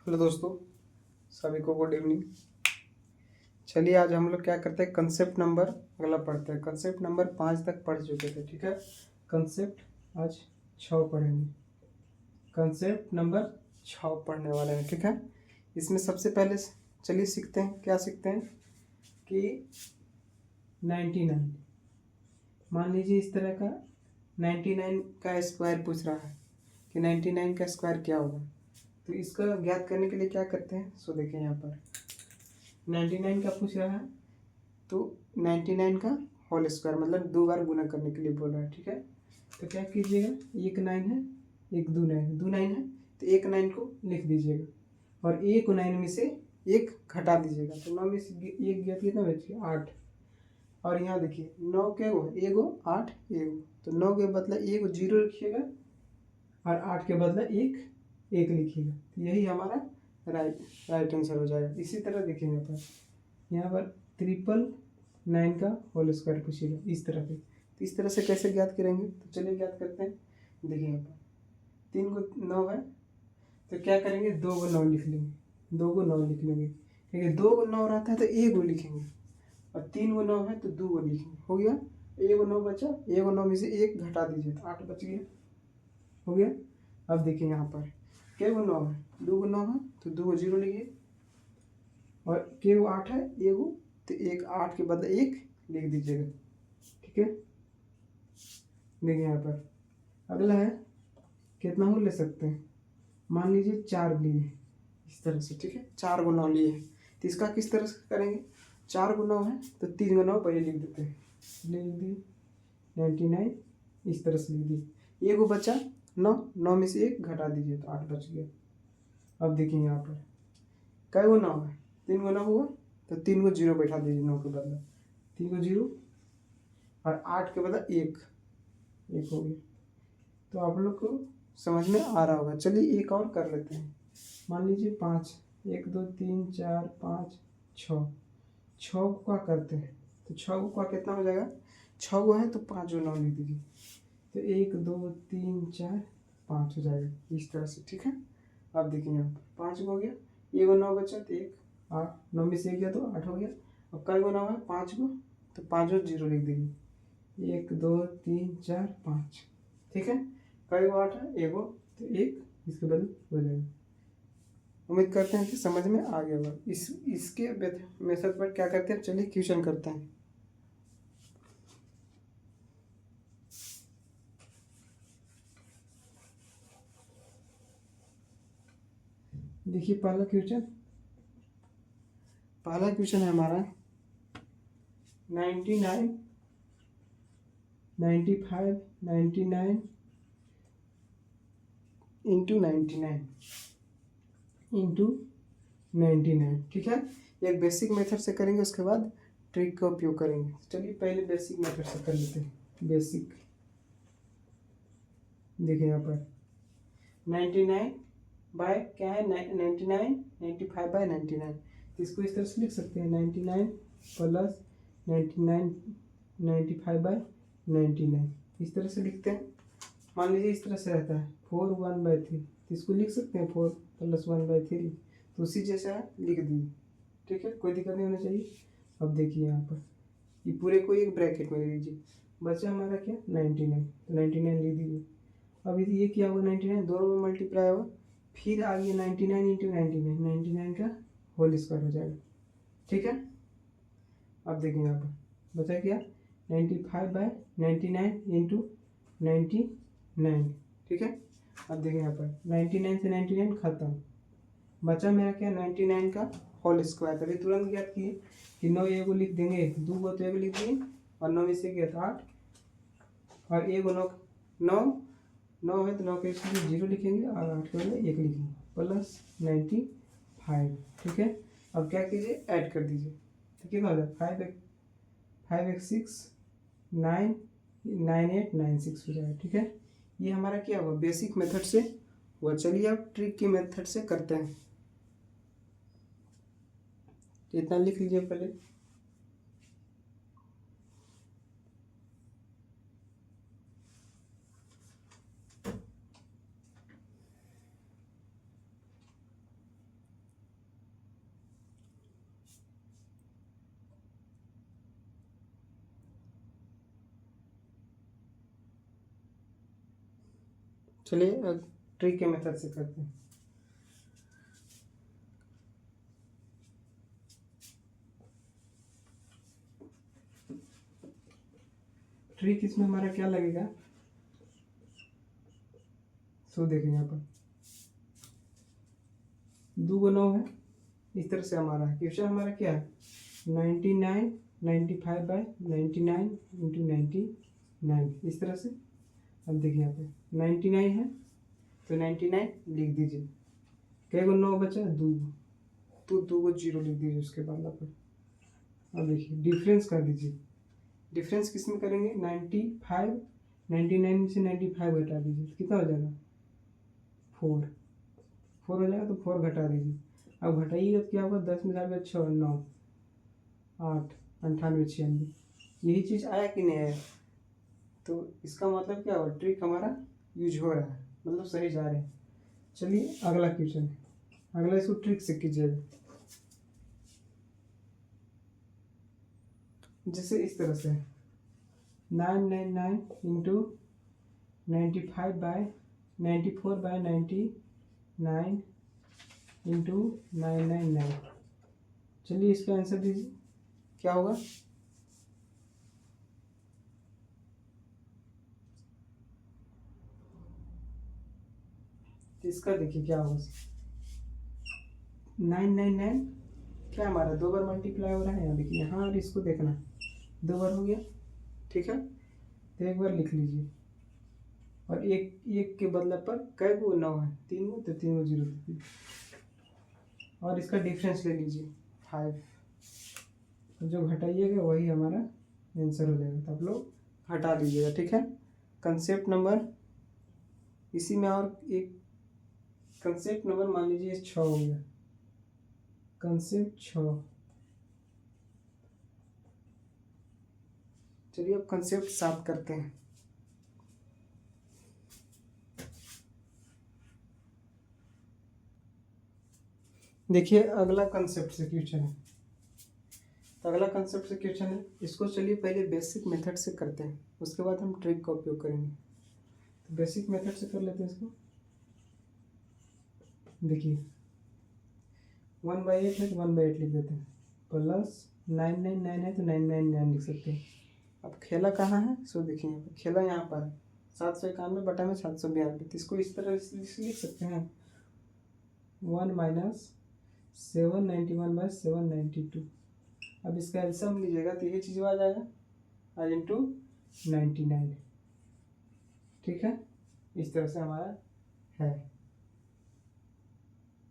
Hello दोस्तों, सभी को गुड इवनिंग। चलिए आज हम लोग क्या करते हैं, कंसेप्ट नंबर अगला पढ़ते हैं। कंसेप्ट नंबर 5 तक पढ़ चुके थे, ठीक है। कंसेप्ट आज 6 पढ़ेंगे। कंसेप्ट नंबर 6 पढ़ने वाले हैं, ठीक है। इसमें सबसे पहले चलिए सीखते हैं, क्या सीखते हैं कि 99, मान लीजिए इस तरह का 99 का स्क्वायर पूछ रहा है कि 99 का स्क्वायर क्या होगा। तो इसका ज्ञात करने के लिए क्या करते हैं, सो देखिए यहाँ पर 99 का पूछ रहा है तो 99 का होल स्क्वायर मतलब 2 बार गुना करने के लिए बोल रहा है, ठीक है। तो क्या कीजिएगा, एक 9 है, एक 2 9 है, 2 9 है तो एक 9 को लिख दीजिएगा और एक 9 में से एक घटा दीजिएगा। तो 9 में से एक गया कितना बचिए 8। और यहाँ देखिए 9 के वो एगो 8 एगो, तो 9 के बदला एक 0 लिखिएगा और 8 के बदला एक लिखिएगा। तो यही हमारा राइट आंसर हो जाएगा। इसी तरह देखिए यहाँ पर 999 का होल स्क्वायर पूछिएगा इस तरह पे। तो इस तरह से कैसे ज्ञात करेंगे, तो चलिए ज्ञात करते हैं। देखिए यहाँ पर 3 को 9 है तो क्या करेंगे, 2 को 9 लिख लेंगे, 2 को 9 लिख लेंगे, क्योंकि 2 को 9 रहता है तो एक को लिखेंगे और 3 को 9 है तो 2 को लिखेंगे। हो गया, एक को 9 बचा, एक को 9 में से एक घटा दीजिए तो 8 बच गया। हो गया। अब देखिए यहाँ पर क्या को 9 है, 2 को 9 है तो 2 को 0 लिखिए और के वो 8 है एगो तो एक 8 के बदले एक लिख दीजिएगा, ठीक है। देखिए यहाँ पर अगला है कितना हो ले सकते हैं, मान लीजिए 4 लिए इस तरह से, ठीक है। 4 को 9 लिए तो इसका किस तरह से करेंगे, 4 को 9 है तो 3 को 9 पहले लिख देते हैं, लिख दिए 99 इस तरह से लिख दिए। एगो बचा 9 में से एक घटा दीजिए तो 8 बच गया। अब देखिए यहाँ पर कै गो 9 है, 3 को 9 हुआ तो 3 को 0 बैठा दीजिए, 9 के बदला 3 को 0 और 8 के बदला एक हो गया। तो आप लोग को समझ में आ रहा होगा। चलिए एक और कर लेते हैं। मान लीजिए 5, 1 2 3 4 5 6 को क्या करते हैं, तो 6 को क्या कितना हो जाएगा, 6 को है तो 5 को 9 लिख दीजिए तो 1 2 3 4 5 हो जाएगा इस तरह से, ठीक है। अब देखिए यहाँ पर 5 को हो गया, ये को 9 बचा तो 1 8, 9 में से 1 गया तो 8 हो गया। अब कई को 9 है 5 को, तो 5 को 0 लिख देंगे, 1 2 3 4 5, ठीक है। कई को 8 है एगो तो 1 इसके बदले हो जाएगा। उम्मीद करते हैं कि समझ में आ गया होगा। इसके मेथड पर क्या करते हैं, चलिए क्वेश्चन करते हैं। देखिए पहला क्वेश्चन है हमारा 99 95 99 इंटू 99, ठीक है। एक बेसिक मेथड से करेंगे, उसके बाद ट्रिक का उपयोग करेंगे। चलिए पहले बेसिक मेथड से कर लेते हैं। बेसिक देखिए यहाँ पर 99 बाय क्या है 99 95 बाय 99, इसको इस तरह से लिख सकते हैं 99 प्लस 99 95 बाय 99 इस तरह से लिखते हैं। मान लीजिए इस तरह से रहता है 4 1/3, तो इसको लिख सकते हैं 4 प्लस 1/3, तो उसी जैसा लिख दिए, ठीक है। कोई दिक्कत नहीं होना चाहिए। अब देखिए यहाँ पर ये पूरे को एक ब्रैकेट में लीजिए, बचा हमारा क्या 99, तो 99 लिख दीजिए। अब ये क्या होगा 99 दोनों में मल्टीप्लाई होगा, फिर आगे 99 इंटू 99 का होल स्क्वायर हो जाएगा, ठीक है। अब देखिए यहाँ पर बचा क्या 95 बाय 99 इंटू 99, ठीक है। अब देखिए यहाँ पर 99 से 99 खत्म, बचा मेरा क्या 99 का होल स्क्वायर। तभी तुरंत ज्ञात किए कि 9 एगो लिख देंगे, 2 को तो एगो लिख दिए और 9 में से गया था 8 और एगो 9 है तो 9 के लिए 0 लिखेंगे और 8 के लिए 1 लिखेंगे प्लस 95, ठीक है। अब क्या कीजिए ऐड कर दीजिए, तो कितना हो जाए 5 x 6 9 9 8 9 6 हो जाएगा, ठीक है। ये हमारा क्या हुआ बेसिक मेथड से हुआ। चलिए अब ट्रिक की मेथड से करते हैं। तो इतना लिख लीजिए पहले। चलिए ट्रिक के मेथड से करते हैं। ट्रिक इसमें हमारा क्या लगेगा, सो देखिए यहाँ पर 2 × 9 है, इस तरह से हमारा क्वेश्चन हमारा क्या है 99 95/99 × 99 इस तरह से। अब देखिए यहाँ पे 99 है तो 99 लिख दीजिए, कई को 9 बचा 2, तो 2 को 0 लिख दीजिए उसके बाद यहाँ पर। अब देखिए डिफरेंस कर दीजिए, डिफरेंस किस में करेंगे 95 99 में से 95 घटा दीजिए, कितना हो जाएगा 4 हो जाएगा, तो 4 घटा दीजिए। अब घटाइएगा तो क्या होगा 10 में 4 6 9 8 98 96, यही चीज़ आया कि नहीं आया, तो इसका मतलब क्या हुआ ट्रिक हमारा यूज हो रहा है, मतलब सही जा रहे हैं। चलिए अगला क्वेश्चन है, अगला इसको ट्रिक से कीजिएगा, जैसे इस तरह से 999 × 94/99 × 999। चलिए इसका आंसर दीजिए क्या होगा। इसका देखिए क्या होगा 999 क्या हमारा 2 बार मल्टीप्लाई हो रहा है, यहाँ देखिए यहाँ, और इसको देखना 2 बार हो गया, ठीक है, तो एक बार लिख लीजिए, और एक के बदले पर कै को 9 है 3 में, तो 3 को 0 दे दीजिए, और इसका डिफरेंस ले लीजिए 5, तो जो घटाइएगा वही हमारा आंसर हो जाएगा, तो आप लोग हटा लीजिएगा, ठीक है। कंसेप्ट नंबर इसी में, और एक कंसेप्ट नंबर मान लीजिए 6 हो गया, कंसेप्ट 6। चलिए अब कंसेप्ट 7 करते हैं। देखिए अगला कंसेप्ट से क्वेश्चन है, तो अगला कंसेप्ट से क्वेश्चन है, इसको चलिए पहले बेसिक मेथड से करते हैं, उसके बाद हम ट्रिक का उपयोग करेंगे। तो बेसिक मेथड से कर लेते हैं इसको। देखिए 1/8 है तो 1/8 लिख देते हैं, प्लस 999 है तो 999 लिख सकते हैं। अब खेला कहाँ है, सो देखिए यहाँ पर खेला यहाँ पर है 791/792, तो इसको इस तरह से लिख सकते हैं 1 - 791/792। अब इसका एलसीएम लीजिएगा तो ये चीज़ आ जाएगा और इंटू 99, ठीक है, इस तरह से हमारा है,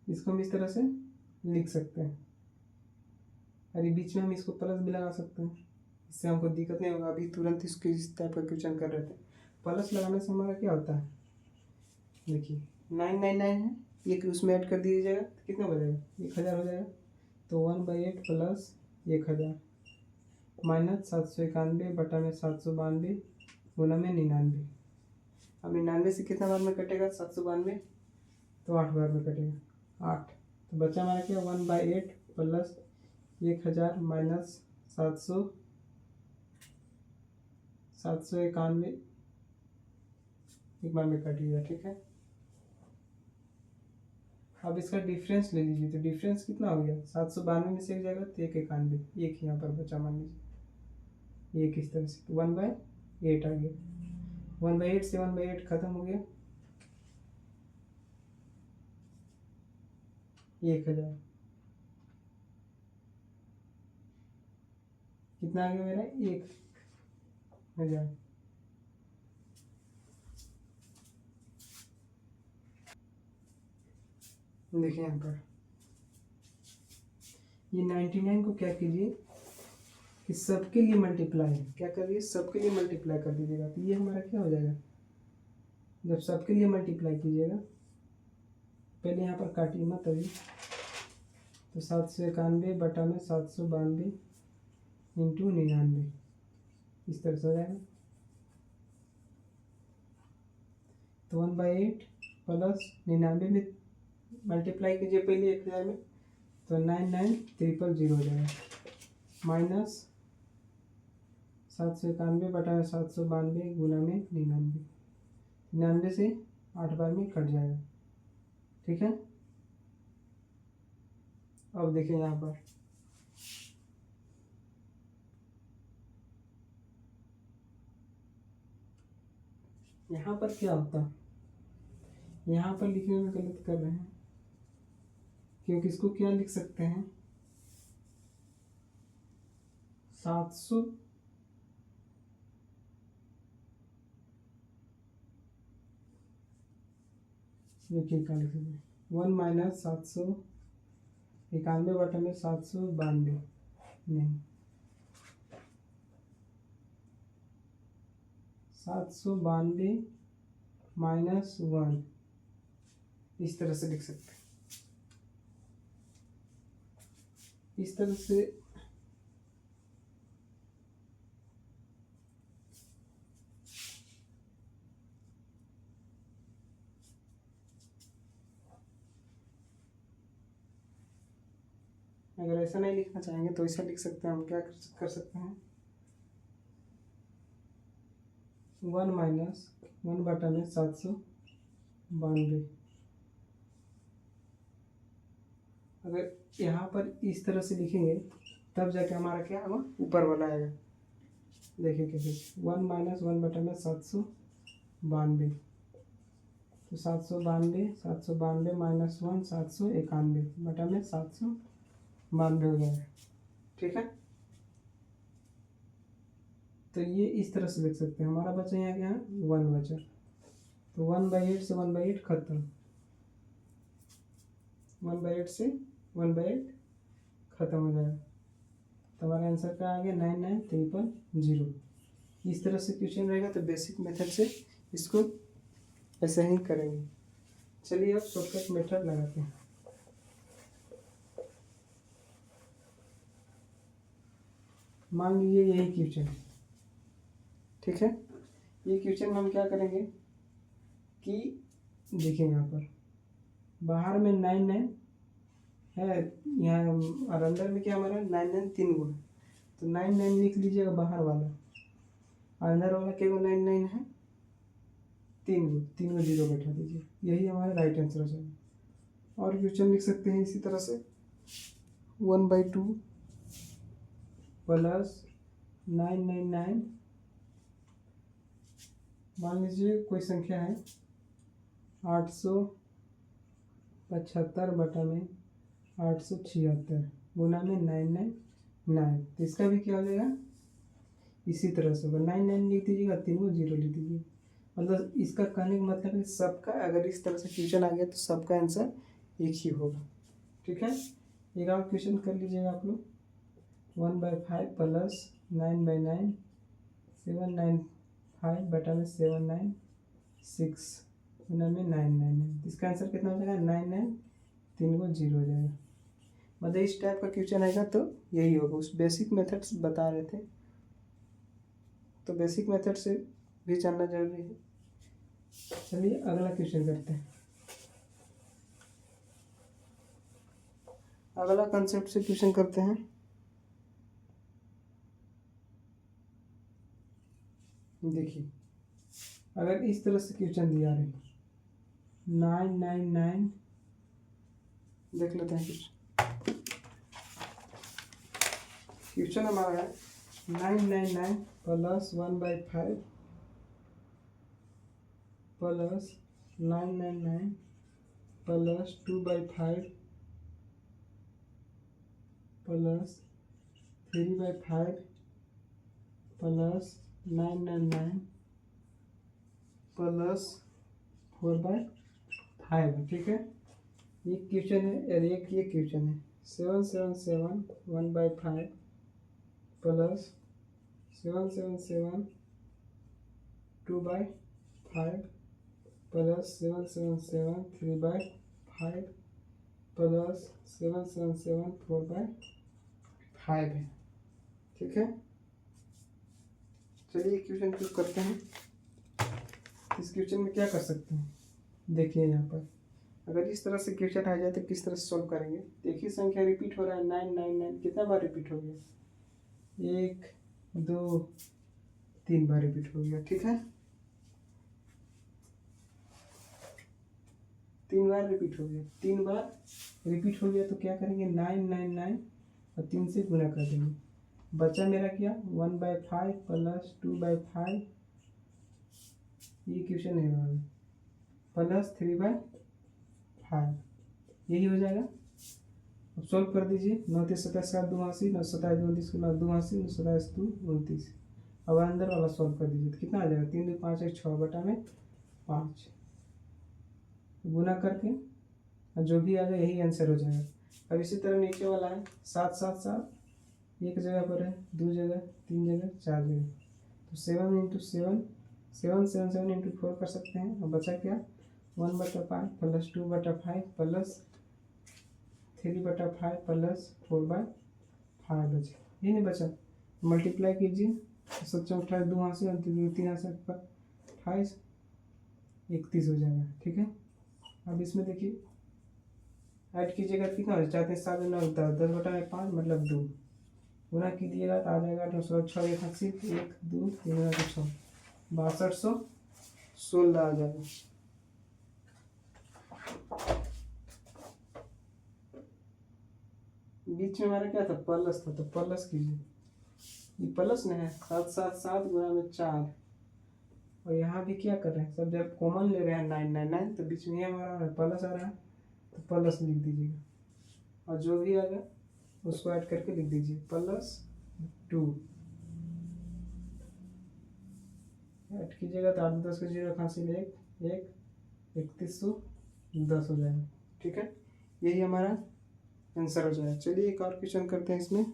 इसको हम इस तरह से लिख सकते हैं, और ये बीच में हम इसको प्लस भी लगा सकते हैं, इससे हमको दिक्कत नहीं होगा। अभी तुरंत इसको इस टाइप का क्वेश्चन कर रहे थे, प्लस लगाने से हमारा क्या होता है, देखिए 999 है, एक उसमें ऐड कर दीजिएगा तो कितना हो जाएगा 1000 हो जाएगा, तो 1/8 प्लस 1000 माइनस 791/792 गुना में 99। अब 99 से कितना बार में कटेगा 792, तो 8 बार में कटेगा 8, तो बचा हमारा क्या 1/8 प्लस 1000 माइनस 791 एक बार में कट गया, ठीक है। अब इसका डिफरेंस ले लीजिए, तो डिफरेंस कितना हो गया 792 में से एक जाएगा तो 191, एक यहाँ पर बचा मान लीजिए, एक इस तरह से, तो 1/8 आ गया, 1/8 से 1/8 खत्म हो गया, 1000 कितना आ गया मेरा 1000। देखिए यहाँ पर ये 99 को क्या कीजिए कि सबके लिए मल्टीप्लाई है, क्या करिए सबके लिए मल्टीप्लाई कर दीजिएगा, तो ये हमारा क्या हो जाएगा, जब सबके लिए मल्टीप्लाई कीजिएगा, पहले यहाँ पर काटिए मत अभी, तो 791/792 इंटू 99 इस तरह से हो जाएगा, तो 1/8 प्लस 99 में मल्टीप्लाई कीजिए पहले 1000 में, तो 99300 हो जाएगा, माइनस 791/792 गुना में 99, 99 से 8 बार में कट जाएगा। ठीक है, अब देखिए यहाँ पर क्या होता है, यहाँ पर लिखने में गलत कर रहे हैं, क्योंकि इसको क्या लिख सकते हैं 700 देखिए क्या लिख सकते हैं 1 माइनस 791 बटा में 792 नहीं 792 माइनस 1 इस तरह से लिख सकते हैं। इस तरह से अगर ऐसा नहीं लिखना चाहेंगे तो ऐसा लिख सकते हैं। हम क्या कर सकते हैं 1 माइनस 1 बटा में 792। अगर यहाँ पर इस तरह से लिखेंगे तब जाके हमारा क्या होगा ऊपर वाला आएगा। देखिए कैसे 1 माइनस 1 बटा में 792 तो 792 माइनस 1 791 बटा में 792 हो जाएगा। ठीक है, तो ये इस तरह से लिख सकते हैं। हमारा बचा यहाँ क्या 1 बचा, तो 1/8 से 1/8 खत्म, 1/8 से 1/8 खत्म हो जाएगा। तो हमारा आंसर क्या आ गया 99300। इस तरह से क्वेश्चन रहेगा तो बेसिक मेथड से इसको ऐसे ही करेंगे। चलिए अब शॉर्टकट मेथड लगाते हैं। मान लीजिए यही क्वेश्चन है। ठीक है, ये क्वेश्चन में हम क्या करेंगे कि देखिए यहाँ पर बाहर में 9 है, यहाँ और अंदर में क्या हमारा 9 3 गुण, तो 9 लिख लीजिएगा बाहर वाला, और अंदर वाला केवल 9 है 3 गो 0 बैठा दीजिए। यही हमारा राइट आंसर हो जाएगा। और क्वेश्चन लिख सकते हैं इसी तरह से 1/2 प्लस 999। मान लीजिए कोई संख्या है 875 बटा में 876 गुना में 999, तो इसका भी क्या हो जाएगा इसी तरह से होगा। 9 लिख दीजिएगा, 3 को 0 लिख दीजिए। मतलब इसका कहने का मतलब है सबका अगर इस तरह से क्वेश्चन आ गया तो सबका आंसर एक ही होगा। ठीक है, एक और क्वेश्चन कर लीजिएगा आप लोग 1/5 प्लस 9/9 795 बटा में 796 गुना में 999, इसका आंसर कितना हो जाएगा 99, 3 को 0 हो जाएगा। मतलब इस टाइप का क्वेश्चन आएगा तो यही होगा। उस बेसिक मेथड्स बता रहे थे, तो बेसिक मेथड से भी जानना जरूरी है। चलिए अगला क्वेश्चन करते हैं। अगला कंसेप्ट से क्वेश्चन करते हैं। देखिए अगर इस तरह से क्वेश्चन दिया रहे 999, देख लेते हैं क्वेश्चन हमारा है 999 plus 1/5 plus 999 plus 2/5 plus 3/5 plus 999 plus 4/5। ठीक है, ये क्वेश्चन है, एक ये क्वेश्चन है 777 1/5 प्लस 777 2/5 प्लस 777 3/5 प्लस 777 4/5 है। ठीक है, चलिए क्वेश्चन क्लिक करते हैं। इस क्वेश्चन में क्या कर सकते हैं, देखिए यहाँ पर अगर इस तरह से क्वेश्चन आ जाए तो किस तरह से सॉल्व करेंगे। देखिए संख्या रिपीट हो रहा है 999, कितना बार रिपीट हो गया 1 2 3 बार रिपीट हो गया। ठीक है, 3 बार रिपीट हो गया, 3 बार रिपीट हो गया तो क्या करेंगे 9 और 3 से गुना कर देंगे। बचा मेरा क्या 1/5 प्लस 2/5, ये क्वेश्चन नहीं होगा, प्लस 3/5, यही हो जाएगा। अब सॉल्व कर दीजिए। 9 3 27 7 2 80, 9 27 2 29 2 80, 9 27 2 29। अब अंदर वाला सॉल्व कर दीजिए तो कितना आ जाएगा 3 2 5 1 6 बटा में 5, गुना करके और जो भी आ जाए यही आंसर हो जाएगा। अब इसी तरह नीचे वाला है 7 7 7, एक जगह पर है, 2 जगह, 3 जगह, 4 जगह, तो 7 इंटू 7 7 7 7 इंटू 4 कर सकते हैं। और बचा क्या 1/5 प्लस 2/5 प्लस 3/5 प्लस 4/5 बचा, ये नहीं बचा, मल्टीप्लाई कीजिए, 7 28 2 80 और 3 80 28 31 हो जाएगा। ठीक है, अब इसमें देखिए ऐड कीजिएगा कितना हो जाता है 7 9 10 10 बटा में 5 मतलब 2, गुना कीजिएगा तो आ जाएगा 906 180 1 2 3 6 6216 आ जाएगा। बीच में हमारा क्या था प्लस था, तो प्लस कीजिए, ये प्लस नहीं है 7 7 7 गुना में 4, और यहाँ भी क्या कर रहे हैं सब जब कॉमन ले रहे हैं 9 9 9, तो बीच में हमारा प्लस आ रहा है तो प्लस लिख दीजिएगा, और जो भी आएगा उसको ऐड करके लिख दीजिए +2, ऐड कीजिएगा तो 8 10 को 0 खांसी में 1 3110 हो जाएगा। ठीक है, यही हमारा आंसर हो जाएगा। चलिए एक और क्वेश्चन करते हैं इसमें।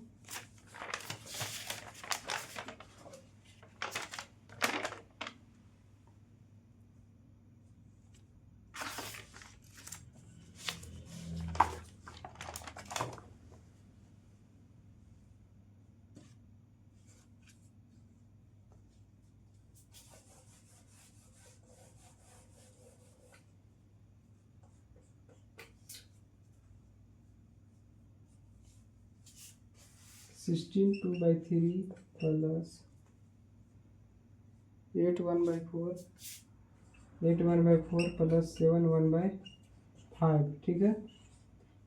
Sixteen 2/3 plus 8 1/4 plus 7 1/5। ठीक है,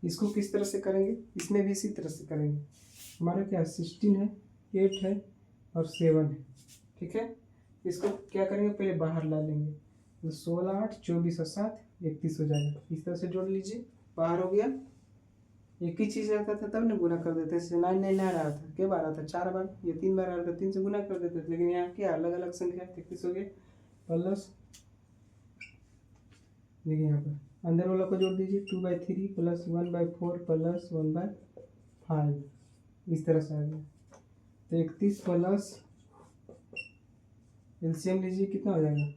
इसको किस तरह से करेंगे, इसमें भी इसी तरह से करेंगे। हमारा क्या 16 है, 8 है और 7 है। ठीक है, इसको क्या करेंगे पहले बाहर ला लेंगे, तो 16 8 24 और 7 31 हो जाएगा। इस तरह से जोड़ लीजिए, बाहर हो गया। एक ही चीज़ रहता था तब ना गुना कर देते थे, 9 9 9 रहा था, क्या बार आता 4 बार, ये 3 बार आ रहा था 3 से गुना कर देते थे, लेकिन यहाँ क्या अलग अलग संख्या 31 हो गया। प्लस देखिए यहाँ पर अंदर वाला को जोड़ दीजिए 2/3 प्लस 1/4 प्लस 1/5, इस तरह से आ गया। तो 31 प्लस एलसीएम लीजिए कितना हो जाएगा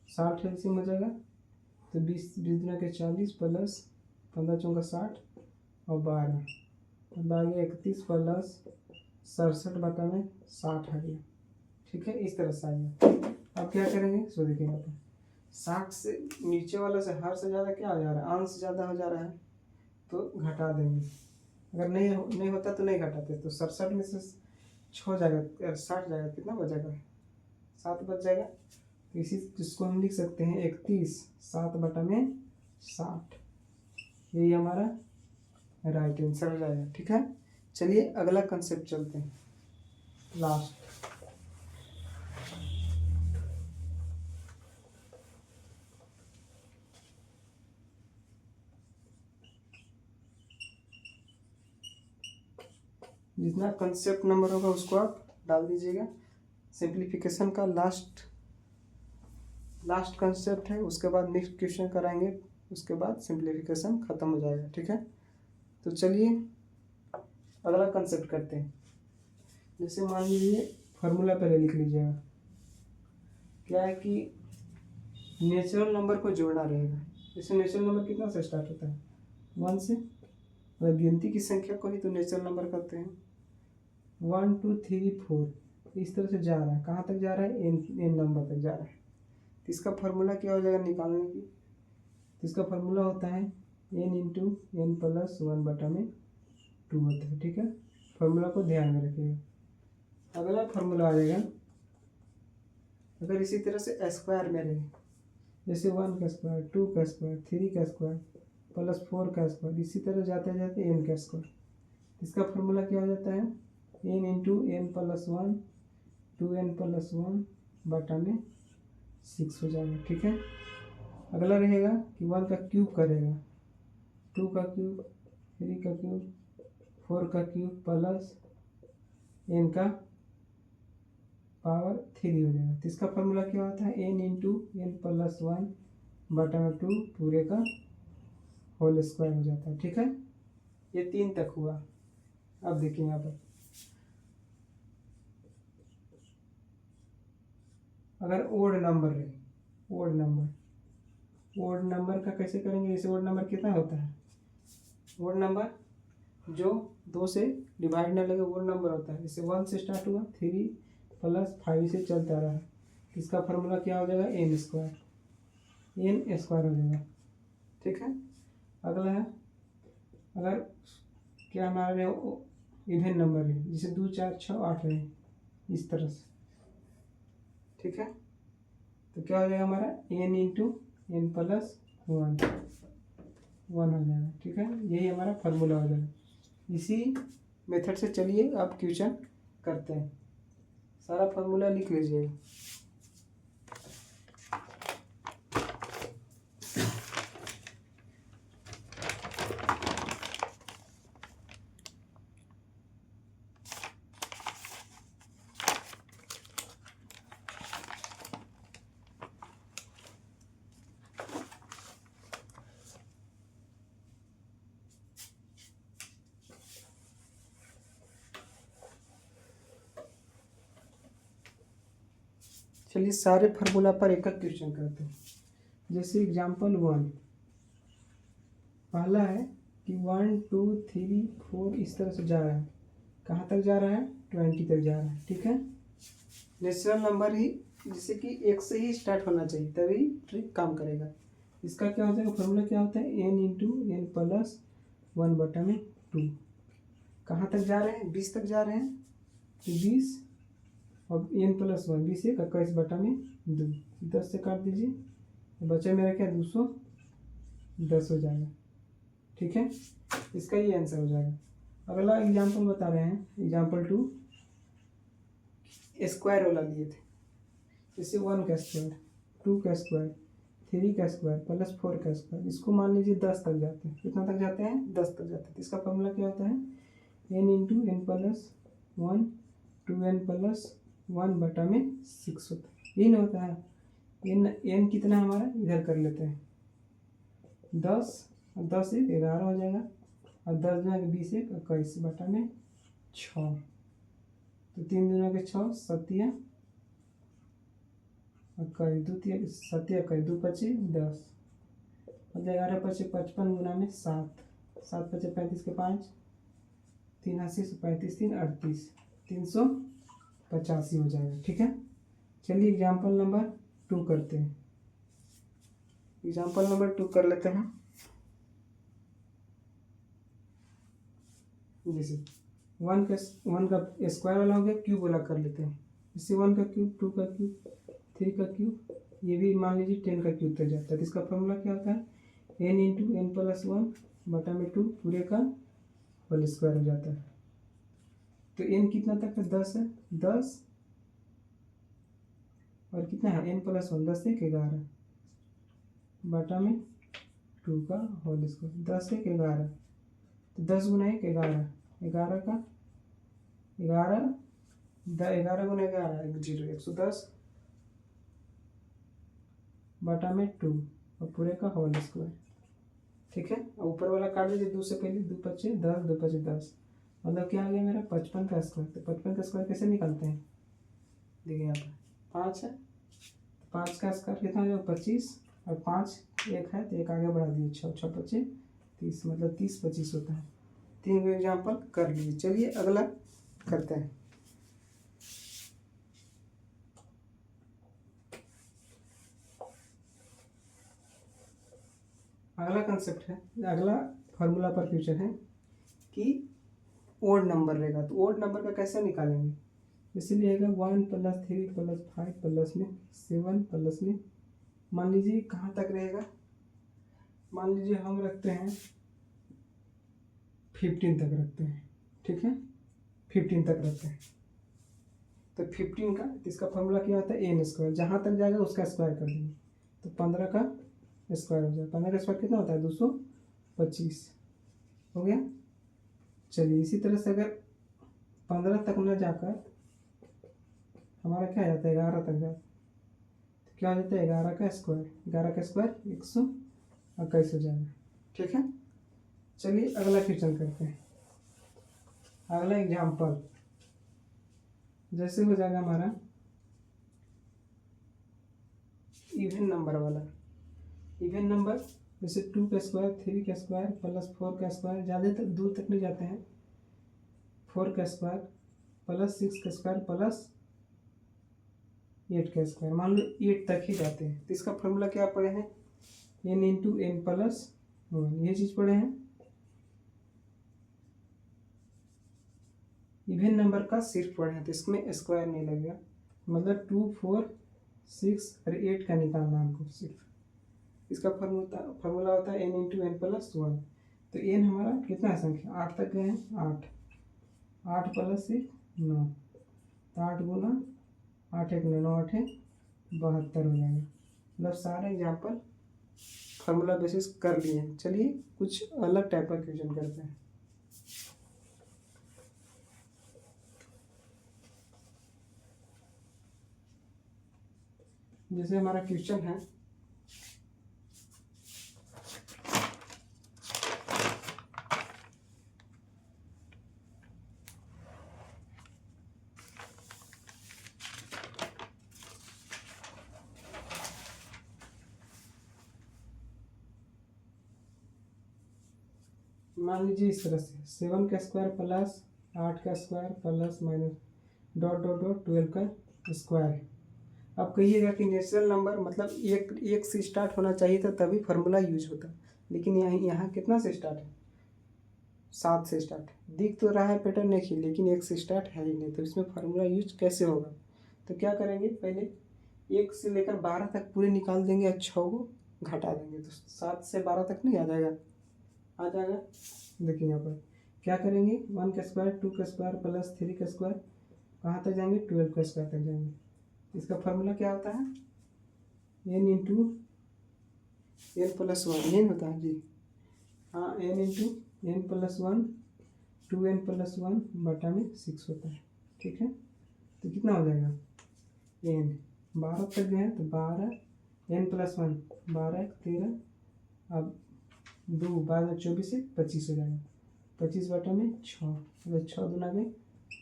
60 एलसीएम हो जाएगा। तो 20 दूना के 40 प्लस 15 चौका 60 और 12, अब आ गया 31 प्लस 67 बटा में 60 आ गया। ठीक है, इस तरह से आ गया। अब क्या करेंगे, सो देखिए यहाँ पर 60 से नीचे वाला से हर से ज़्यादा क्या हो जा रहा है, अंश ज़्यादा हो जा रहा है, तो घटा देंगे। अगर नहीं होता तो नहीं घटाते, तो 67 में से 6 जाएगा 60 जाएगा, कितना बचेगा 7 बच जाएगा। तो इसी जिसको हम लिख सकते हैं 31 7 बटा में 60, यही हमारा राइट आंसर हो जाएगा। ठीक है, चलिए अगला कंसेप्ट चलते हैं, लास्ट। जितना कंसेप्ट नंबर होगा उसको आप डाल दीजिएगा। सिंप्लीफिकेशन का लास्ट कंसेप्ट है, उसके बाद नेक्स्ट क्वेश्चन कराएंगे, उसके बाद सिंप्लीफिकेशन खत्म हो जाएगा। ठीक है, तो चलिए अगला कंसेप्ट करते हैं। जैसे मान लीजिए फार्मूला पहले लिख लीजिएगा, क्या है कि नेचुरल नंबर को जोड़ना रहेगा। जैसे नेचुरल नंबर कितना से स्टार्ट होता है 1 से, मतलब गिनती की संख्या को ही तो नेचुरल नंबर करते हैं। 1 2 3 4 इस तरह से जा रहा है, कहाँ तक जा रहा है एन नंबर तक जा रहा है। तो इसका फार्मूला क्या हो जाएगा निकालने की, तो इसका फार्मूला होता है n इंटू एन प्लस 1 बटा में 2 होता है। ठीक है, फार्मूला को ध्यान में रखिएगा। अगला फार्मूला आ जाएगा, अगर इसी तरह से स्क्वायर में रहे जैसे 1 का स्क्वायर, 2 का स्क्वायर, 3 का स्क्वायर प्लस 4 का स्क्वायर, इसी तरह जाते जाते n का स्क्वायर। इसका फॉर्मूला क्या हो जाता है, n into N plus 1 2n plus 1 बटा में 6 हो जाएगा। ठीक है, अगला रहेगा कि 1 का क्यूब करेगा, 2 का क्यूब, 3 का क्यूब, 4 का क्यूब प्लस n का पावर 3 हो जाएगा। तो इसका फॉर्मूला क्या होता है, n इंटू एन प्लस 1 बटा में 2 पूरे का होल स्क्वायर हो जाता है। ठीक है, ये 3 तक हुआ। अब देखिए यहाँ पर अगर ओड नंबर है, ओड नंबर का कैसे करेंगे, जैसे ओड नंबर कितना होता है, ओड नंबर जो 2 से डिवाइड ना लगे वो नंबर होता है। जैसे 1 से स्टार्ट हुआ, 3 प्लस 5 से चलता रहा, इसका फॉर्मूला क्या हो जाएगा, n स्क्वायर हो जाएगा। ठीक है, अगला है अगर क्या हमारे इवन नंबर है, जैसे 2 4 6 8 है, इस तरह से। ठीक है, तो क्या हो जाएगा हमारा n इंटू एन प्लस 1 हो जाएगा। ठीक है, यही हमारा फार्मूला हो जाएगा। इसी मेथड से चलिए अब क्वेश्चन करते हैं। सारा फार्मूला लिख लीजिएगा। चलिए सारे फार्मूला पर एक एक क्वेश्चन करते हैं। जैसे एग्जांपल 1 पहला है कि 1 2 3 4 इस तरह से जा रहा है, कहाँ तक जा रहा है, 20 तक जा रहा है। ठीक है, नेचुरल नंबर ही जैसे कि 1 से ही स्टार्ट होना चाहिए तभी ट्रिक काम करेगा। इसका क्या हो जाएगा, फॉर्मूला क्या होता है, n इंटू एन प्लस 1 बटा में 2। कहाँ तक जा रहे हैं, 20 तक जा रहे हैं, तो 20 और n प्लस 1 20 1 21 बटा में 2, 10 से काट दीजिए, तो बचा मेरा क्या 210 हो जाएगा। ठीक है, इसका ये आंसर हो जाएगा। अगला एग्जाम्पल बता रहे हैं, एग्जाम्पल 2 स्क्वायर वाला लिए थे। जैसे 1 का स्क्वायर, 2 का स्क्वायर, 3 का स्क्वायर प्लस 4 का स्क्वायर, इसको मान लीजिए 10 तक जाते हैं। कितना तक जाते हैं, 10 तक जाते हैं। तो इसका फॉर्मूला क्या होता है, n into N plus 1 2n plus 1 बटा में 6 होता है। ये नहीं होता है, n कितना हमारा इधर कर लेते हैं, 10 और 10 1 11 हो जाएगा, और 10 दूना के 20 1 21 बटा में 6, तो 3 दूना के 6 7 21 2 3 7 21 2 25 10 और 11 25 55 गुना में 7 7 25 35 के 5 3 80 35 3 38 385 हो जाएगा। ठीक है, चलिए एग्जाम्पल नंबर 2 करते हैं। एग्जाम्पल नंबर 2 कर लेते हैं। जैसे 1 का स्क्वायर वाला हो गया, क्यूब वाला कर लेते हैं। जैसे 1 का क्यूब, 2 का क्यूब, 3 का क्यूब, ये भी मान लीजिए 10 का क्यूब तक जाता है। तो इसका फॉर्मूला क्या होता है, n इंटू एन प्लस 1 बटा में 2 पूरे का होल स्क्वायर हो जाता है। तो n कितना तक है, 10 है, 10 और कितना है n प्लस 1 10 1 11 बटा में 2 का होल स्क्वायर, 10 1 11, तो 10 गुना 1 11, 11 का 11 11 गुना 11 0 110 बटा में 2 और पूरे का होल स्क्वायर। ठीक है, और ऊपर वाला काट दीजिए, 2 से पहले 2 25 10 2 25 10, मतलब क्या आ गया मेरा 55 का स्क्वायर। तो 55 का स्क्वायर कैसे निकालते हैं, देखिए यहाँ पर 5 है, तो 5 का स्क्वायर कितना हो जाएगा 25, और 5 1 है तो 1 आगे बढ़ा दिए, 6 6 25 30, मतलब 30 25 होता है। 3 एग्जाम्पल कर लीजिए। चलिए अगला करते हैं। अगला कंसेप्ट है, अगला फार्मूला पर क्वेश्चन है कि ओड नंबर रहेगा, तो ओड नंबर का कैसे निकालेंगे। इसलिए आएगा 1 प्लस 3 प्लस 5 प्लस में 7 प्लस में मान लीजिए कहाँ तक रहेगा, मान लीजिए हम रखते हैं 15 तक रखते हैं, ठीक है, 15 तक रखते हैं। तो 15 का इसका फॉर्मूला क्या होता है, एन स्क्वायर, जहाँ तक जाएगा उसका स्क्वायर कर देंगे तो 15 का स्क्वायर हो जाएगा। 15 का स्क्वायर कितना होता है, 225 हो गया। चलिए इसी तरह से अगर 15 तक न जाकर हमारा क्या आ जाता है, 11 तक जाता, तो क्या हो जाता है 11 का स्क्वायर, 11 का स्क्वायर 121 हो जाएगा, ठीक है। चलिए अगला क्वेश्चन करते हैं, अगला एग्जाम्पल जैसे हो जाएगा हमारा इवन नंबर वाला। इवन नंबर जैसे 2 का स्क्वायर, 3 का स्क्वायर प्लस 4 का स्क्वायर, ज़्यादा दूर तक नहीं जाते हैं, 4 का स्क्वायर प्लस 6 का स्क्वायर प्लस 8 का स्क्वायर, मान लो 8 तक ही जाते हैं। तो इसका फॉर्मूला क्या पढ़े हैं, n इंटू एन प्लस 1, ये चीज़ पढ़े हैं। इवन नंबर का सिर्फ पढ़े हैं तो इसमें स्क्वायर नहीं लगेगा, मतलब 2, 4, 6 और 8 का निकालना हमको सिर्फ। इसका फॉर्मूला होता है n इंटू एन प्लस 1। तो n हमारा कितना है संख्या, 8 तक गए हैं, 8 प्लस 6 9, तो 8 गुना 8 1 9 8 72 हो जाएगा। मतलब सारे एग्जाम्पल फार्मूला बेसिस कर लिए हैं। चलिए कुछ अलग टाइप का क्वेश्चन करते हैं। जैसे हमारा क्वेश्चन है, मान लीजिए इस तरह से 7 का स्क्वायर प्लस 8 का square plus minus dot dot dot 12 का स्क्वायर है। अब कहिएगा कि नेचुरल नंबर मतलब एक से स्टार्ट होना चाहिए था तभी फार्मूला यूज होता, लेकिन यहाँ कितना से स्टार्ट है, 7 से स्टार्ट है। दिख तो रहा है पैटर्न एक ही, लेकिन 1 से स्टार्ट है ही नहीं, तो इसमें फार्मूला यूज कैसे होगा। तो क्या करेंगे, पहले 1 से लेकर 12 तक पूरे निकाल देंगे और 6 को घटा देंगे, तो 7 से 12 तक नहीं आ जाएगा, आ जाएगा। देखिए यहाँ पर क्या करेंगे, 1 का स्क्वायर 2 का स्क्वायर प्लस 3 का स्क्वायर, कहाँ तक जाएंगे 12 का स्क्वायर तक जाएंगे। इसका फार्मूला क्या होता है, n इंटू एन प्लस 1, ये होता है जी, हाँ n into N plus 1 2n plus 1 बटा में 6 होता है, ठीक है। तो कितना हो जाएगा, n 12 तक गए तो 12 n प्लस 1 12 13, अब 2 12 24 से 25 हो जाएगा, 25 बटा में 6, मतलब 6 गुना में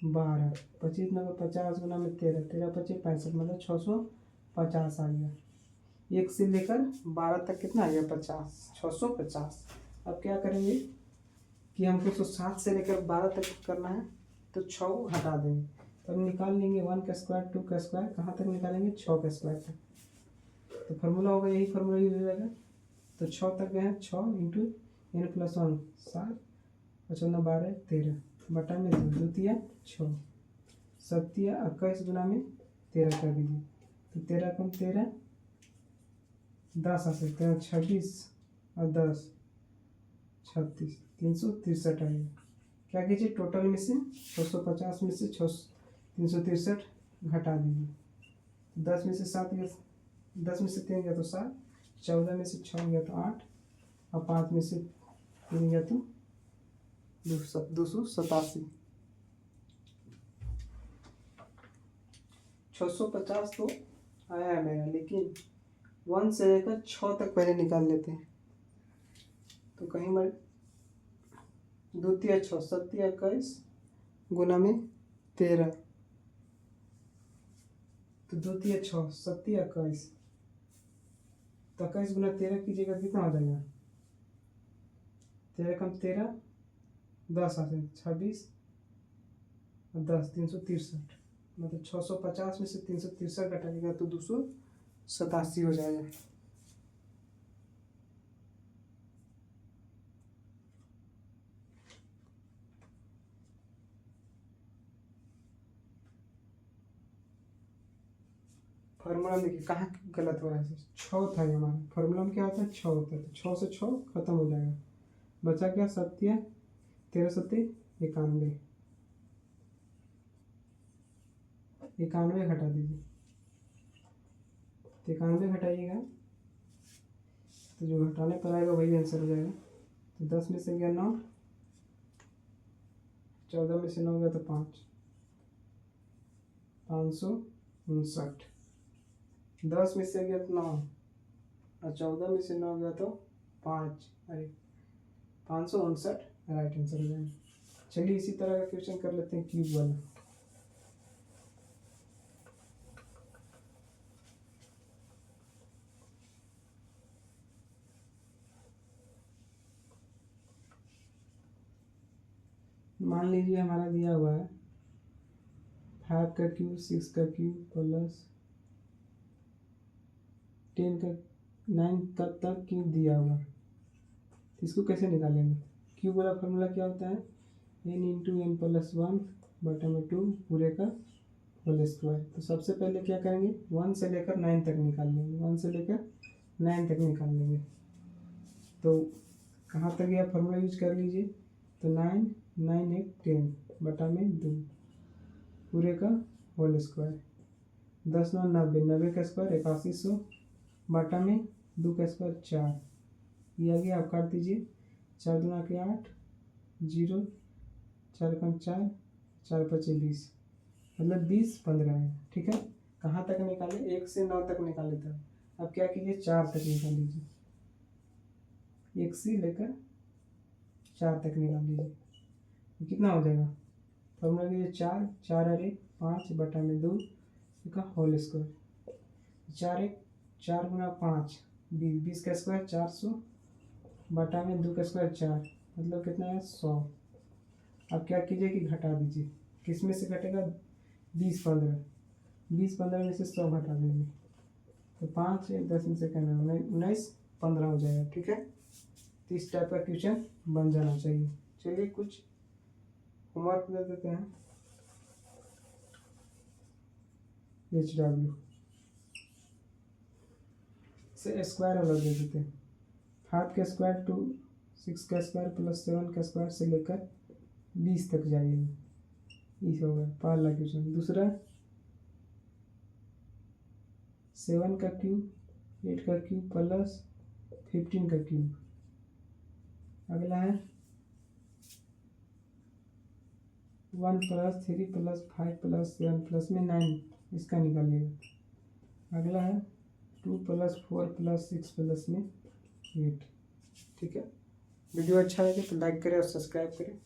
12, 25 नंबर 50 गुना में 13, 13 25 65, मतलब 650 आ गया। 1 से लेकर 12 तक कितना आ गया, 50, 650। अब क्या करेंगे कि हमको तो 7 से लेकर 12 तक करना है, तो 6 को हटा देंगे, तब निकाल लेंगे 1 का स्क्वायर 2 का स्क्वायर, कहाँ तक निकालेंगे 6 का स्क्वायर तक। तो फार्मूला होगा यही फार्मूला यूज हो जाएगा। तो 6 तक गए हैं, 6 इंटू n प्लस 1 7 55 12 13 बटा में 2 द्वितीय 6 सत्य 21 गुना में 13 कर दीजिए, तो 13 कम 13 10 आ सकते हैं, 26 और 10 36 363 आएगा। क्या कीजिए, टोटल में से 650 में से 363 घटा दीजिए, 10 में से 7 गया, 10 में से 3 गया तो 7, 14 में से 6 गया तो 8 और 5 में से 3 गया तो 287। 650 तो आया है मेरा, लेकिन 1 से लेकर 6 तक पहले निकाल लेते हैं। तो कहीं मैं द्वितीय 6 सत्य 21 गुना में 13, तो द्वितीय 6 सत्य 21, तो 21 गुना 13 कीजिएगा कितना हो जाएगा, 13 कम 13 10 आते 26 और 10 363, मतलब 650 में से 363 घटाइएगा तो 287 हो जाएगा। फार्मूला में देखिए कहाँ गलत हो रहा है, 6 था ये हमारा फार्मूला में क्या होता है 6 होता है, तो 6 से 6 खत्म हो जाएगा, बचा क्या 7 13 7 91, 91 घटा दीजिए, 91 घटाइएगा तो जो घटाने पर आएगा वही आंसर हो जाएगा। तो 10 में से गया 9, 14 में से 9 गया तो 5, 559। 10 में से गया तो 9 और 14 में से 9 गया तो 5, अरे 559 राइट आंसर हो जाएगा। चलिए इसी तरह का क्वेश्चन कर लेते हैं क्यूब वाला। मान लीजिए हमारा दिया हुआ है 5 का क्यूब 6 का क्यूब प्लस 10 का 9 तक क्यूब दिया हुआ है, तो इसको कैसे निकालेंगे। क्यूब वाला फॉर्मूला क्या होता है n इंटू एन प्लस 1 बटा में 2 पूरे का होल स्क्वायर। तो सबसे पहले क्या करेंगे 1 से लेकर 9 तक निकाल लेंगे, 1 से लेकर 9 तक निकाल लेंगे। तो कहाँ तक यह फॉर्मूला यूज कर लीजिए, तो 9 9 1 10 बटा में 2 पूरे का होल स्क्वायर, 10 9 90, 90 का स्क्वायर 8100 बटा में 2 का स्क्वायर 4, ये आ गया। आप काट दीजिए, 4 दूना के 8, 0 4 कम 4, 4 5 20, मतलब 20 15 है। ठीक है, कहाँ तक निकाले 1 से 9 तक निकाले था। अब क्या कीजिए 4 तक निकाल लीजिए, 1 से लेकर 4 तक निकाल लीजिए, कितना हो जाएगा फॉर्मूला कीजिए 4 4 अरे 5 बटा में 2 का होल स्क्वायर, 4 1 4 गुना 5 20, 20 का स्क्वायर 400 बटा में 2 का स्क्वायर 4, मतलब कितना है 100। अब क्या कीजिए कि घटा दीजिए, किस में से घटेगा 20 15, 20 15 में से 100 घटा दीजिए, तो 5 10 में से करना 19 15 हो जाएगा। ठीक है, तो इस टाइप का क्वेश्चन बन जाना चाहिए। चलिए कुछ होमवर्क दे देते हैं। HW से स्क्वायर अलग दे देते हैं, 5 का स्क्वायर टू 6 का स्क्वायर प्लस 7 का स्क्वायर से लेकर 20 तक जाइएगा, इस होगा पहला क्वेश्चन। दूसरा 7 का क्यूब 8 का क्यूब प्लस 15 का क्यूब। अगला है 1 प्लस 3 प्लस 5 प्लस 7 प्लस में 9, इसका निकालिएगा। अगला है 2 प्लस 4 प्लस 6 प्लस में 8। ठीक है, वीडियो अच्छा लगे तो लाइक करें और सब्सक्राइब करें।